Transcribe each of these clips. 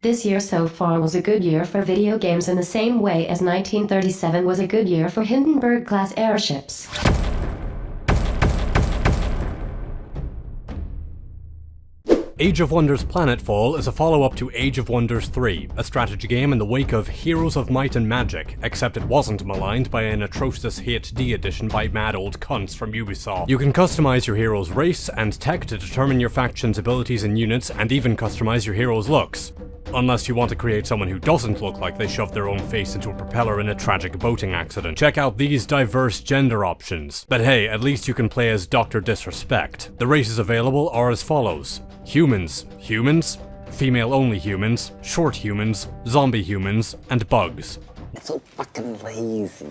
This year so far was a good year for video games in the same way as 1937 was a good year for Hindenburg-class airships. Age of Wonders Planetfall is a follow-up to Age of Wonders 3, a strategy game in the wake of Heroes of Might and Magic, except it wasn't maligned by an atrocious HD edition by mad old cunts from Ubisoft. You can customize your hero's race and tech to determine your faction's abilities and units, and even customize your hero's looks. Unless you want to create someone who doesn't look like they shoved their own face into a propeller in a tragic boating accident. Check out these diverse gender options. But hey, at least you can play as Dr. Disrespect. The races available are as follows. Humans, female-only humans, short humans, zombie humans, and bugs. It's so fucking lazy.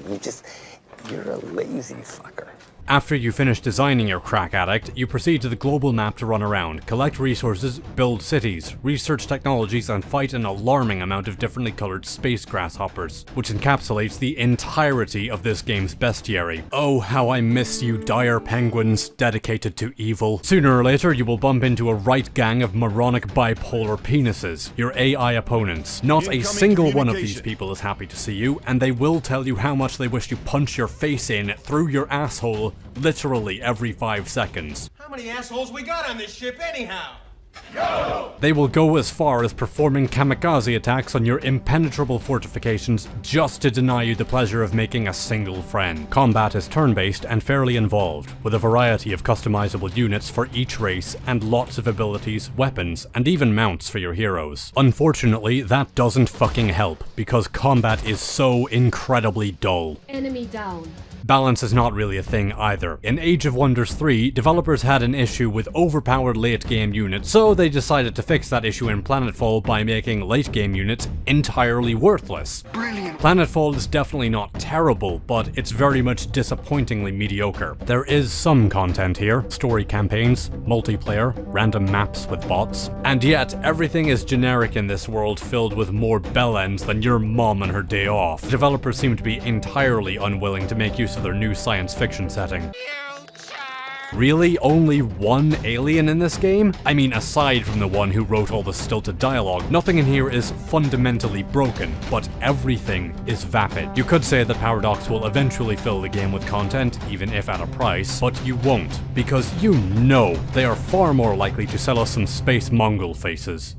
You're a lazy fucker. After you finish designing your crack addict, you proceed to the global map to run around, collect resources, build cities, research technologies, and fight an alarming amount of differently colored space grasshoppers, which encapsulates the entirety of this game's bestiary. Oh, how I miss you, dire penguins dedicated to evil. Sooner or later, you will bump into a right gang of moronic bipolar penises, your AI opponents. Not a single one of these people is happy to see you, and they will tell you how much they wish to punch your face in through your asshole literally every 5 seconds. How many assholes we got on this ship anyhow? Go! They will go as far as performing kamikaze attacks on your impenetrable fortifications just to deny you the pleasure of making a single friend. Combat is turn-based and fairly involved, with a variety of customizable units for each race and lots of abilities, weapons, and even mounts for your heroes. Unfortunately, that doesn't fucking help, because combat is so incredibly dull. Enemy down. Balance is not really a thing either. In Age of Wonders 3, developers had an issue with overpowered late-game units, so they decided to fix that issue in Planetfall by making late-game units entirely worthless. Brilliant. Planetfall is definitely not terrible, but it's very much disappointingly mediocre. There is some content here, story campaigns, multiplayer, random maps with bots, and yet everything is generic in this world filled with more bellends than your mom on her day off. Developers seem to be entirely unwilling to make use of their new science fiction setting. Really? Only one alien in this game? I mean, aside from the one who wrote all the stilted dialogue, nothing in here is fundamentally broken, but everything is vapid. You could say that Paradox will eventually fill the game with content, even if at a price, but you won't, because you know they are far more likely to sell us some space Mongol faces.